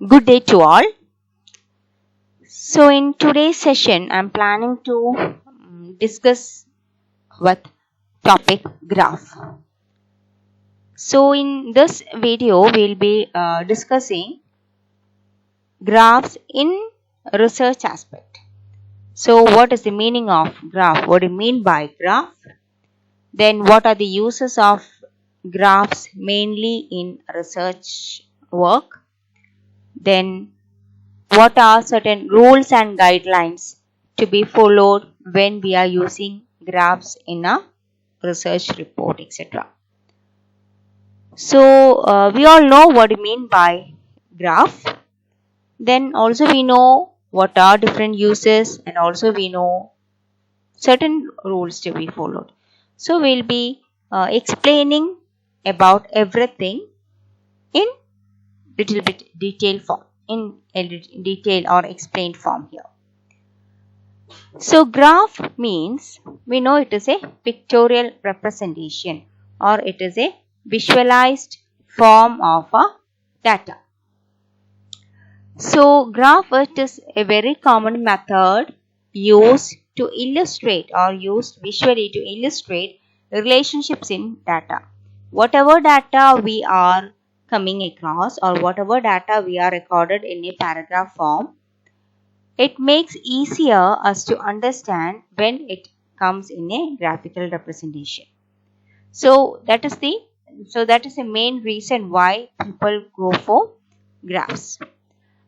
Good day to all. So, in today's session, I'm planning to discuss with topic graph. So, in this video, we'll be discussing graphs in research aspect. So, what is the meaning of graph? What do you mean by graph? Then, what are the uses of graphs mainly in research work? Then, what are certain rules and guidelines to be followed when we are using graphs in a research report, etc. So, we all know what we mean by graph. Then also we know what are different uses, and also we know certain rules to be followed. So, we'll be explaining about everything in little bit detailed form, in a detail or explained form here. So, graph means we know it is a pictorial representation, or it is a visualized form of a data. So, graph it is a very common method used to illustrate or used visually to illustrate relationships in data. Whatever data we are coming across, or whatever data we are recorded in a paragraph form, it makes easier us to understand when it comes in a graphical representation. So that is the main reason why people go for graphs.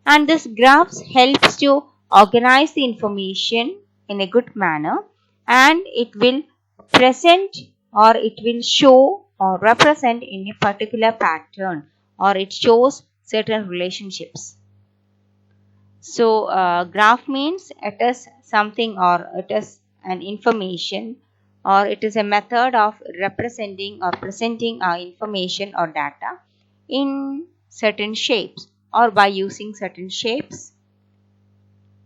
And this graphs helps to organize the information in a good manner, and it will present or it will show or represent in a particular pattern, or it shows certain relationships. So, graph means it is something, or it is an information, or it is a method of representing or presenting our information or data in certain shapes, or by using certain shapes,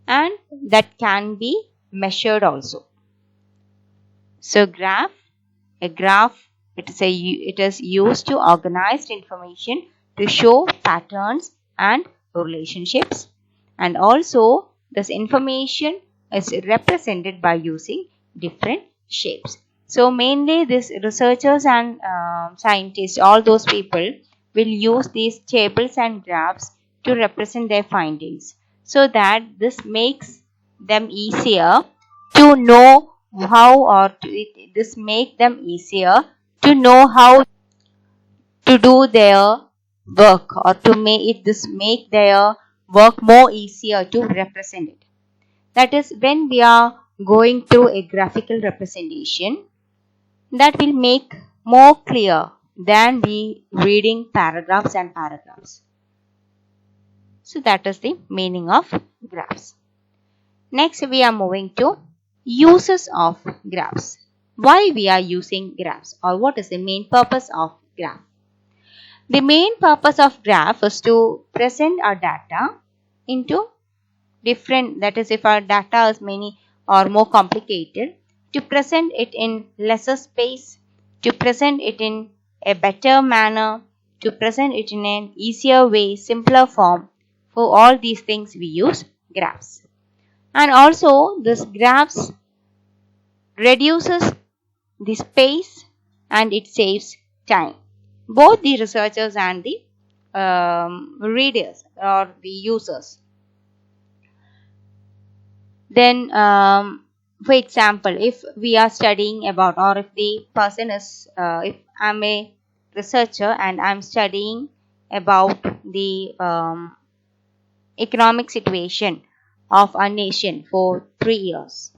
and that can be measured also. So, a graph, it is used to organize information to show patterns and relationships. And also, this information is represented by using different shapes. So, mainly these researchers and scientists, all those people will use these tables and graphs to represent their findings, so that this makes them easier to know how, or this make them easier to know how to do their work, or to make their work more easier to represent it. That is, when we are going through a graphical representation, that will make more clear than we reading paragraphs and paragraphs. So that is the meaning of graphs. Next, we are moving to uses of graphs. Why we are using graphs, or what is the main purpose of graph? The main purpose of graph is to present our data into different, that is, if our data is many or more complicated, to present it in lesser space, to present it in a better manner, to present it in an easier way, simpler form. For all these things we use graphs. And also this graphs reduces the space and it saves time. Both the researchers and the readers or the users. Then, for example, if we are studying about, or if the person is, if I'm a researcher and I'm studying about the economic situation of a nation for 3 years.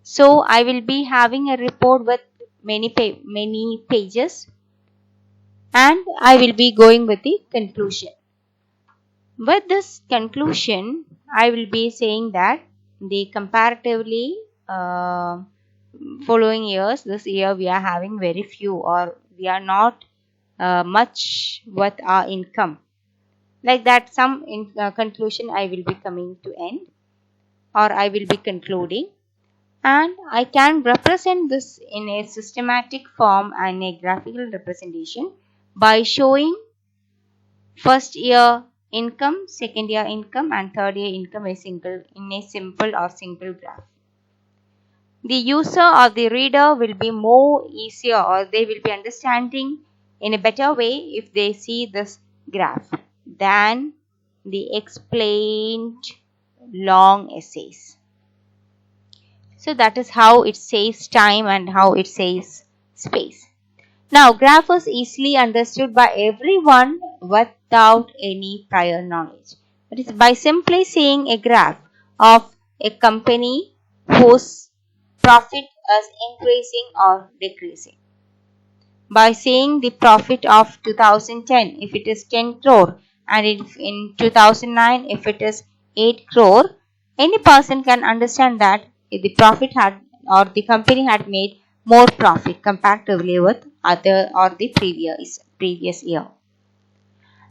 So, I will be having a report with many pages, and I will be going with the conclusion. With this conclusion, I will be saying that the comparatively following years, this year we are having very few, or we are not much with our income. Like that, some conclusion I will be coming to end, or I will be concluding, and I can represent this in a systematic form and a graphical representation by showing first year income, second year income, and third year income in a simple or single graph. The user or the reader will be more easier, or they will be understanding in a better way if they see this graph than the explained long essays. So that is how it saves time and how it saves space. Now, graph is easily understood by everyone without any prior knowledge. That is, by simply seeing a graph of a company whose profit is increasing or decreasing. By seeing the profit of 2010, if it is 10 crore, and if in 2009, if it is 8 crore, any person can understand that the profit had, or the company had made more profit comparatively with other or the previous year.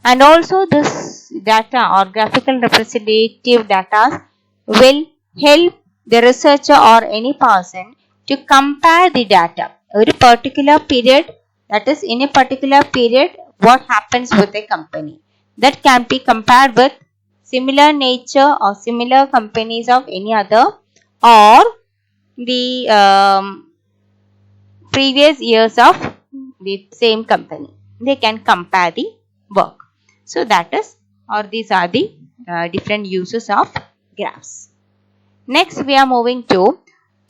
And also this data or graphical representative data will help the researcher or any person to compare the data. A particular period, that is in a particular period, what happens with a company. That can be compared with similar nature or similar companies of any other, or the previous years of the same company. They can compare the work. So that is, or these are the different uses of graphs. Next, we are moving to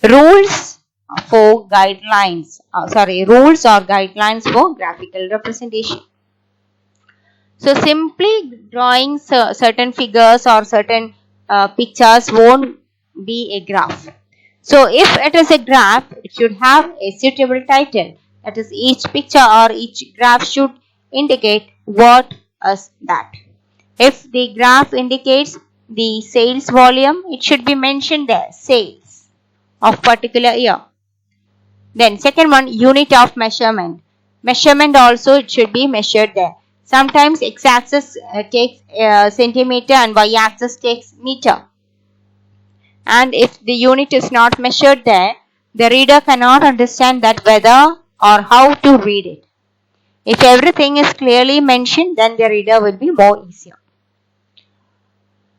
rules for guidelines. Rules or guidelines for graphical representation. So simply drawing certain figures or certain pictures won't be a graph. So if it is a graph, it should have a suitable title. That is, each picture or each graph should indicate what is that. If the graph indicates the sales volume, it should be mentioned there, sales of particular year. Then second one, unit of measurement. Measurement also, it should be measured there. Sometimes x-axis takes centimeter and y-axis takes meter. And if the unit is not measured there, the reader cannot understand that whether or how to read it. If everything is clearly mentioned, then the reader will be more easier.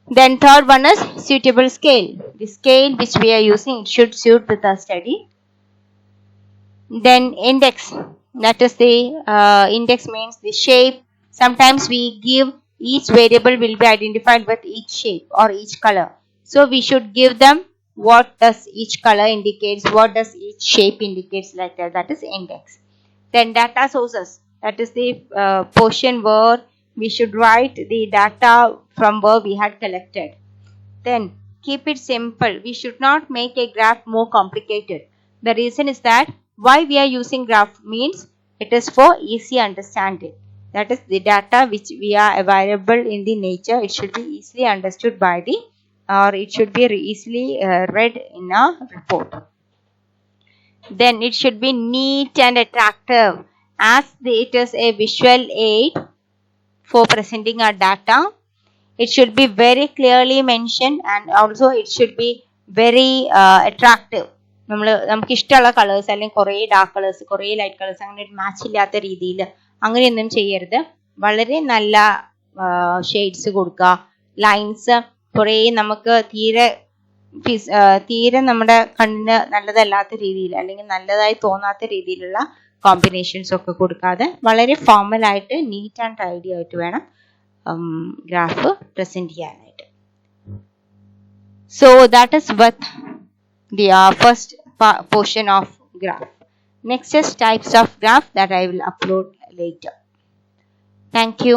Then third one is suitable scale. The scale which we are using, it should suit with our study. Then index, that is the index means the shape. Sometimes we give each variable will be identified with each shape or each color. So we should give them what does each color indicates, what does each shape indicates, like that. That is index. Then data sources, that is the portion where we should write the data from where we had collected. Then keep it simple. We should not make a graph more complicated. The reason is that why we are using graph means it is for easy understanding. That is, the data which we are available in the nature, it should be easily understood by the, or it should be easily read in a report. Then it should be neat and attractive, as it is a visual aid for presenting our data. It should be very clearly mentioned, and also it should be very attractive. നമുക്ക് ഇഷ്ടമുള്ള colours അല്ലെങ്കിൽ കുറേ dark colours കുറേ light colours അങ്ങനെ ഒരു match ഇല്ലാത്ത രീതിയിൽ അങ്ങനെയൊന്നും ചെയ്യരുത്. വളരെ നല്ല ഷെയ്ഡ്സ് കൊടുക്കുക. ലൈൻസ് കുറേ നമുക്ക് തീരെ നമ്മുടെ കണ്ണിന് നല്ലതല്ലാത്ത രീതിയിൽ അല്ലെങ്കിൽ നല്ലതായി തോന്നാത്ത രീതിയിലുള്ള കോമ്പിനേഷൻസ് ഒക്കെ കൊടുക്കാതെ വളരെ ഫോർമലായിട്ട് നീറ്റ് ആൻഡ് ടൈഡി ആയിട്ട് വേണം ഗ്രാഫ് പ്രസന്റ് ചെയ്യാനായിട്ട്. So that is what the first portion of graph. Next is types of graph that I will upload later. Thank you.